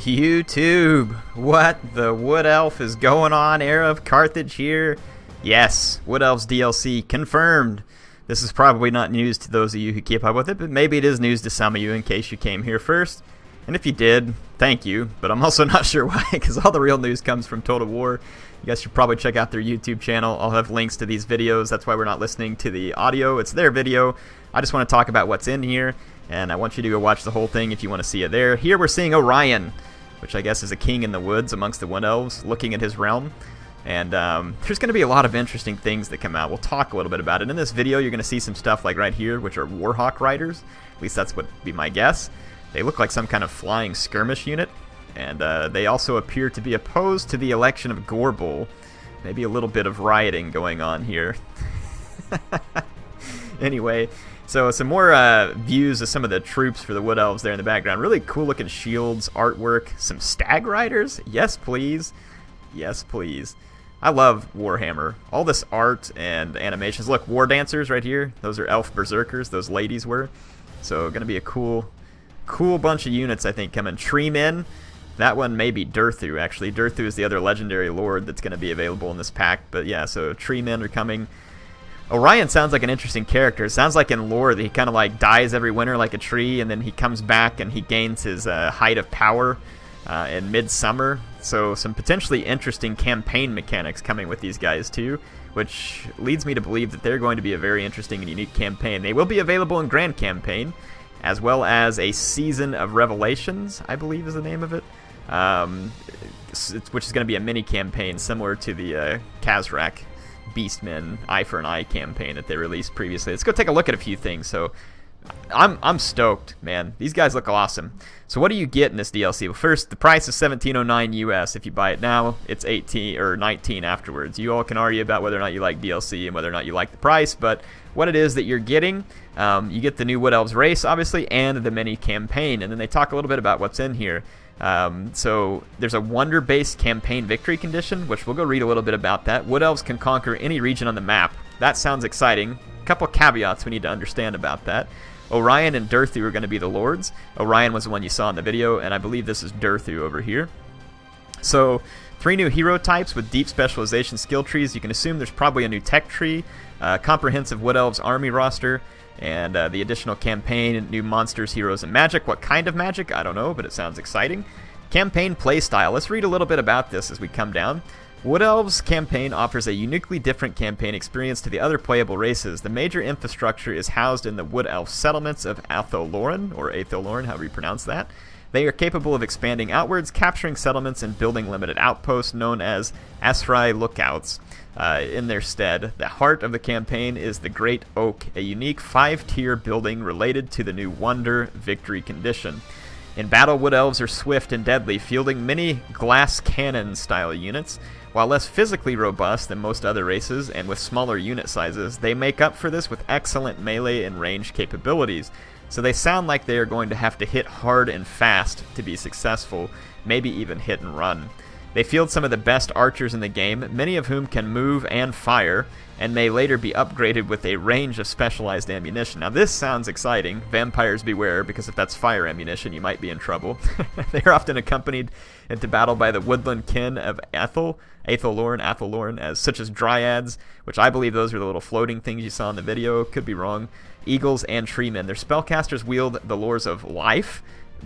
YouTube, what the Wood Elf is going on? HeirofCarthage here. Yes, Wood Elves DLC confirmed. This is probably not news to those of you who keep up with it, but maybe it is news to some of you in case you came here first. And if you did, thank you, but I'm also not sure why, because all the real news comes from Total War. You guys should probably check out their YouTube channel. I'll have links to these videos. That's why we're not listening to the audio. It's their video. I just want to talk about what's in here, and I want you to go watch the whole thing if you want to see it there. Here we're seeing Orion, which I guess is a king in the woods amongst the Wood Elves, looking at his realm. And there's going to be a lot of interesting things that come out. We'll talk a little bit about it. In this video, you're going to see some stuff like right here, which are Warhawk Riders. At least that's what would be my guess. They look like some kind of flying skirmish unit. And they also appear to be opposed to the election of Gorbel. Maybe a little bit of rioting going on here. Anyway, so some more views of some of the troops for the Wood Elves there in the background. Really cool looking shields, artwork, some stag riders. Yes, please. Yes, please. I love Warhammer. All this art and animations. Look, war dancers right here. Those are elf berserkers. Those ladies were. So going to be a cool bunch of units, I think, coming. Tree men. That one may be Durthu, actually. Durthu is the other legendary lord that's going to be available in this pack. But yeah, so tree men are coming. Orion sounds like an interesting character. It sounds like in lore that he kind of like dies every winter like a tree, and then he comes back and he gains his height of power in midsummer. So some potentially interesting campaign mechanics coming with these guys too, which leads me to believe that they're going to be a very interesting and unique campaign. They will be available in Grand Campaign, as well as a Season of Revelations, I believe is the name of it, which is going to be a mini campaign similar to the Khazrak Beastmen Eye for an Eye campaign that they released previously. Let's go take a look at a few things. So I'm stoked, man. These guys look awesome. So what do you get in this DLC? Well, first, the price is $17.09 US. If you buy it now, it's $18 or $19 afterwards. You all can argue about whether or not you like DLC and whether or not you like the price, but what it is that you're getting, you get the new Wood Elves race, obviously, and the mini campaign. And then they talk a little bit about what's in here. So there's a wonder-based campaign victory condition, which we'll go read a little bit about that. Wood Elves can conquer any region on the map. That sounds exciting. A couple caveats we need to understand about that. Orion and Durthu are going to be the lords. Orion was the one you saw in the video, and I believe this is Durthu over here. So 3 new hero types with deep specialization skill trees. You can assume there's probably a new tech tree, comprehensive Wood Elves army roster, and the additional campaign, new monsters, heroes, and magic. What kind of magic? I don't know, but it sounds exciting. Campaign playstyle. Let's read a little bit about this as we come down. Wood Elves campaign offers a uniquely different campaign experience to the other playable races. The major infrastructure is housed in the Wood Elf settlements of Atholoran, or Atholoran, however you pronounce that. They are capable of expanding outwards, capturing settlements, and building limited outposts known as Asrai Lookouts. In their stead, the heart of the campaign is the Great Oak, a unique 5-tier building related to the new Wonder Victory condition. In battle, Wood Elves are swift and deadly, fielding many glass cannon-style units. While less physically robust than most other races, and with smaller unit sizes, they make up for this with excellent melee and range capabilities. So they sound like they are going to have to hit hard and fast to be successful, maybe even hit and run. They field some of the best archers in the game, many of whom can move and fire, and may later be upgraded with a range of specialized ammunition. Now this sounds exciting. Vampires beware, because if that's fire ammunition, you might be in trouble. They are often accompanied into battle by the woodland kin of Atholoran, as such as dryads, which I believe those are the little floating things you saw in the video. Could be wrong. Eagles and treemen. Their spellcasters wield the lores of life,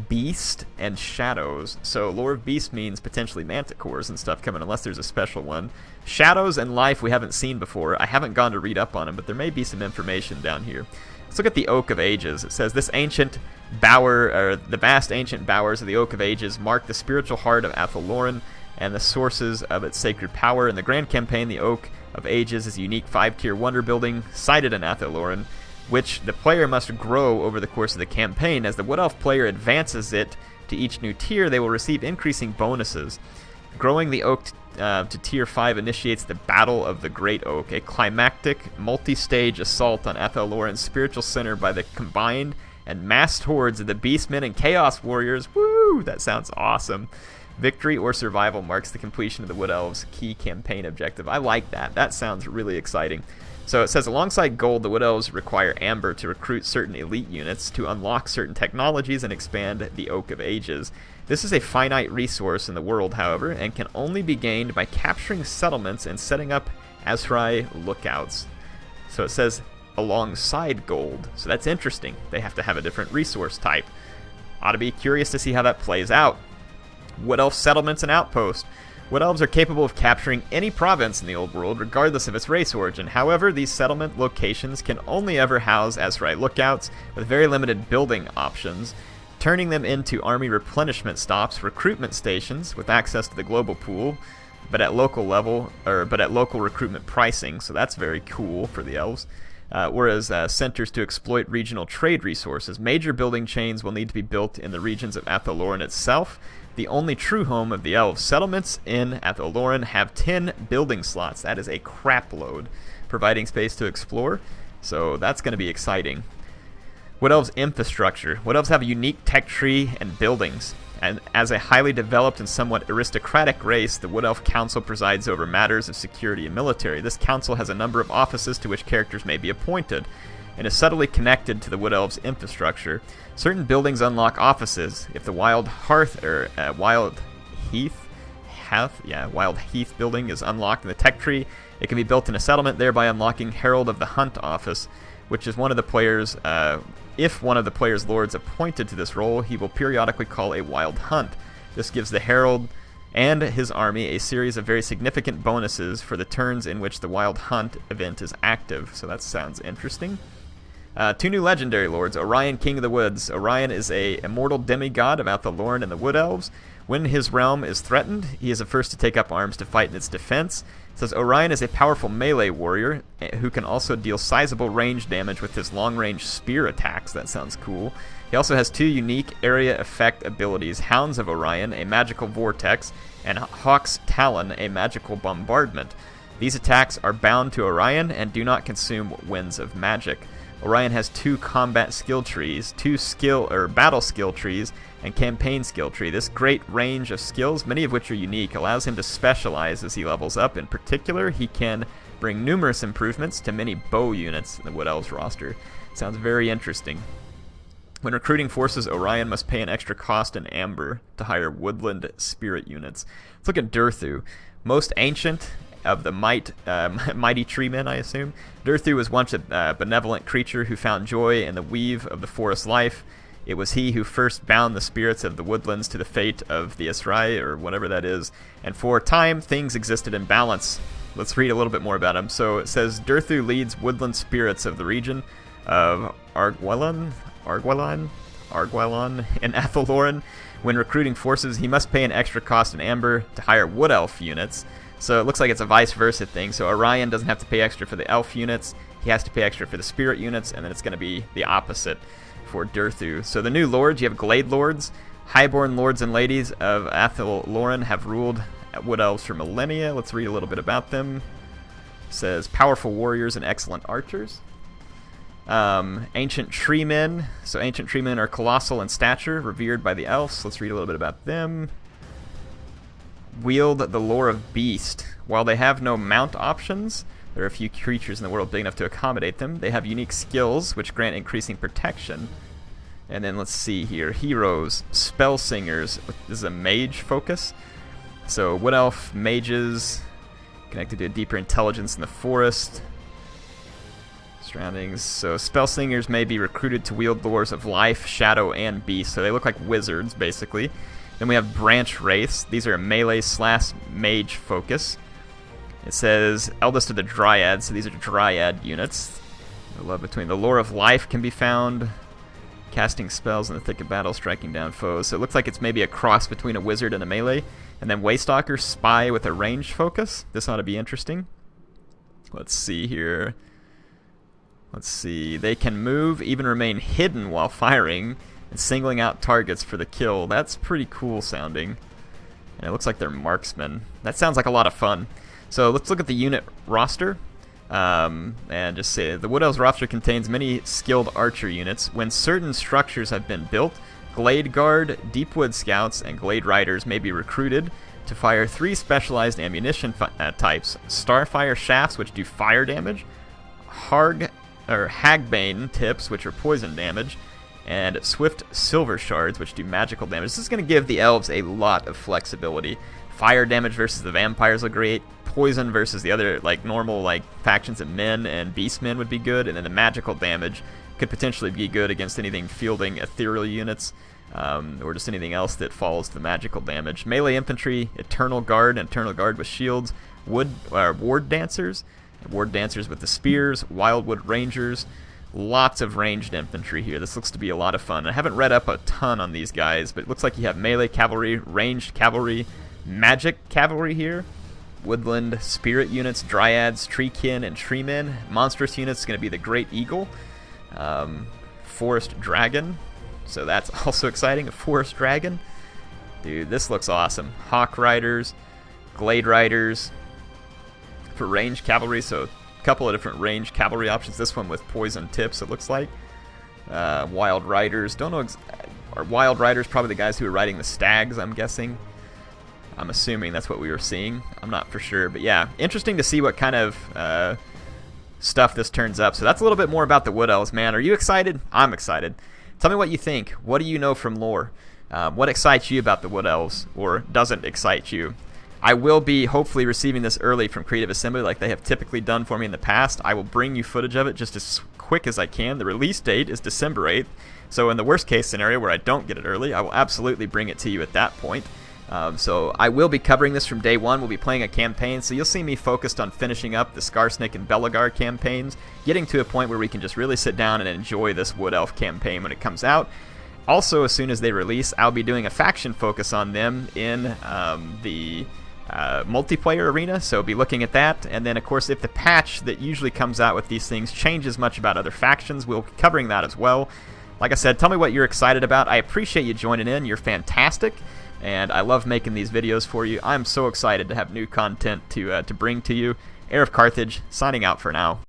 beast, and shadows. So lore of beast means potentially manticores and stuff coming, unless there's a special one. Shadows and life we haven't seen before. I haven't gone to read up on them, but there may be some information down here. Let's look at the Oak of Ages. It says, this ancient bower, or the vast ancient bowers of the Oak of Ages mark the spiritual heart of Atholoran and the sources of its sacred power. In the Grand Campaign, the Oak of Ages is a unique 5-tier wonder building sited in Atholoran, which the player must grow over the course of the campaign. As the Wood Elf player advances it to each new tier, they will receive increasing bonuses. Growing the Oak to Tier 5 initiates the Battle of the Great Oak, a climactic, multi-stage assault on Atholoran's spiritual center by the combined and massed hordes of the Beastmen and Chaos Warriors. Woo! That sounds awesome. Victory or survival marks the completion of the Wood Elves' key campaign objective. I like that. That sounds really exciting. So it says, alongside gold, the Wood Elves require amber to recruit certain elite units, to unlock certain technologies, and expand the Oak of Ages. This is a finite resource in the world, however, and can only be gained by capturing settlements and setting up Azrai lookouts. So it says, alongside gold. So that's interesting. They have to have a different resource type. Ought to be curious to see how that plays out. Wood Elf settlements and outposts. Wood Elves are capable of capturing any province in the old world, regardless of its race origin. However, these settlement locations can only ever house Azrai lookouts with very limited building options, turning them into army replenishment stops, recruitment stations with access to the global pool, but at local recruitment pricing. So that's very cool for the Elves. Whereas centers to exploit regional trade resources. Major building chains will need to be built in the regions of Athaloran itself, the only true home of the Elves. Settlements in Athaloran have 10 building slots. That is a crap load, providing space to explore. So that's going to be exciting. Wood Elves infrastructure. Wood Elves have a unique tech tree and buildings. And as a highly developed and somewhat aristocratic race, the Wood Elf Council presides over matters of security and military. This council has a number of offices to which characters may be appointed, and is subtly connected to the Wood Elves' infrastructure. Certain buildings unlock offices. If the Wild Heath building is unlocked in the tech tree, it can be built in a settlement, thereby unlocking Herald of the Hunt office, which is one of the players. If one of the player's lords appointed to this role, he will periodically call a wild hunt. This gives the Herald and his army a series of very significant bonuses for the turns in which the wild hunt event is active. So that sounds interesting. 2 new legendary lords. Orion, King of the Woods. Orion is a immortal demigod of Athaloran and the Wood Elves. When his realm is threatened, he is the first to take up arms to fight in its defense. It says Orion is a powerful melee warrior who can also deal sizable range damage with his long-range spear attacks. That sounds cool. He also has 2 unique area effect abilities, Hounds of Orion, a magical vortex, and Hawk's Talon, a magical bombardment. These attacks are bound to Orion and do not consume winds of magic. Orion has 2 combat skill trees, 2 battle skill trees, and campaign skill tree. This great range of skills, many of which are unique, allows him to specialize as he levels up. In particular, he can bring numerous improvements to many bow units in the Wood Elves roster. Sounds very interesting. When recruiting forces, Orion must pay an extra cost in amber to hire woodland spirit units. Let's look at Durthu. Most ancient of the mighty tree men, I assume. Durthu was once a benevolent creature who found joy in the weave of the forest life. It was he who first bound the spirits of the woodlands to the fate of the Azrai, or whatever that is, and for a time things existed in balance. Let's read a little bit more about him. So it says, Durthu leads woodland spirits of the region of Arguelon in Athaloran. When recruiting forces, he must pay an extra cost in amber to hire wood elf units. So it looks like it's a vice versa thing. So Orion doesn't have to pay extra for the elf units. He has to pay extra for the spirit units, and then it's going to be the opposite for Durthu. So the new lords, you have Glade Lords. Highborn lords and ladies of Athaloran have ruled wood elves for millennia. Let's read a little bit about them. It says, powerful warriors and excellent archers. Ancient tree men. So ancient tree men are colossal in stature, revered by the elves. Let's read a little bit about them. Wield the lore of beast. While they have no mount options, there are a few creatures in the world big enough to accommodate them. They have unique skills which grant increasing protection. And then let's see here. Heroes, spell singers. This is a mage focus. So wood elf mages connected to a deeper intelligence in the forest. Surroundings. So spell singers may be recruited to wield lores of life, shadow, and beast. So they look like wizards, basically. Then we have branch wraiths. These are melee/mage focus. It says eldest of the dryads. So these are dryad units. The love between the lore of life can be found. Casting spells in the thick of battle, striking down foes. So it looks like it's maybe a cross between a wizard and a melee. And then Waystalker, spy with a range focus. This ought to be interesting. Let's see here. Let's see. They can move, even remain hidden while firing, and singling out targets for the kill. That's pretty cool sounding. And it looks like they're marksmen. That sounds like a lot of fun. So let's look at the unit roster. And just say the Wood Elves roster contains many skilled archer units. When certain structures have been built, Glade Guard, Deepwood Scouts, and Glade Riders may be recruited to fire 3 specialized ammunition types. Starfire shafts, which do fire damage. Hagbane tips, which are poison damage, and Swift Silver Shards, which do magical damage. This is going to give the elves a lot of flexibility. Fire damage versus the vampires look great. Poison versus the other like normal like factions of men and beastmen would be good, and then the magical damage could potentially be good against anything fielding ethereal units, or just anything else that falls to the magical damage. Melee infantry, Eternal Guard with shields, Ward Dancers with the spears, Wildwood Rangers. Lots of ranged infantry here. This looks to be a lot of fun. I haven't read up a ton on these guys, but it looks like you have melee cavalry, ranged cavalry, magic cavalry here, woodland spirit units, dryads, treekin, and treemen. Monstrous units is going to be the Great Eagle, forest dragon. So that's also exciting. A forest dragon. Dude, this looks awesome. Hawk Riders, Glade Riders for ranged cavalry. So a couple of different ranged cavalry options. This one with poison tips, it looks like. Wild Riders. Don't know. Are Wild Riders probably the guys who are riding the stags, I'm guessing? I'm assuming that's what we were seeing. I'm not for sure. But yeah, interesting to see what kind of stuff this turns up. So that's a little bit more about the Wood Elves, man. Are you excited? I'm excited. Tell me what you think. What do you know from lore? What excites you about the Wood Elves, or doesn't excite you? I will be hopefully receiving this early from Creative Assembly like they have typically done for me in the past. I will bring you footage of it just as quick as I can. The release date is December 8th. So in the worst case scenario where I don't get it early, I will absolutely bring it to you at that point. So I will be covering this from day one. We'll be playing a campaign, so you'll see me focused on finishing up the Scarsnake and Belagar campaigns, getting to a point where we can just really sit down and enjoy this Wood Elf campaign when it comes out. Also, as soon as they release, I'll be doing a faction focus on them in the multiplayer arena, so be looking at that. And then, of course, if the patch that usually comes out with these things changes much about other factions, we'll be covering that as well. Like I said, tell me what you're excited about. I appreciate you joining in. You're fantastic. And I love making these videos for you. I'm so excited to have new content to bring to you. HeirofCarthage, signing out for now.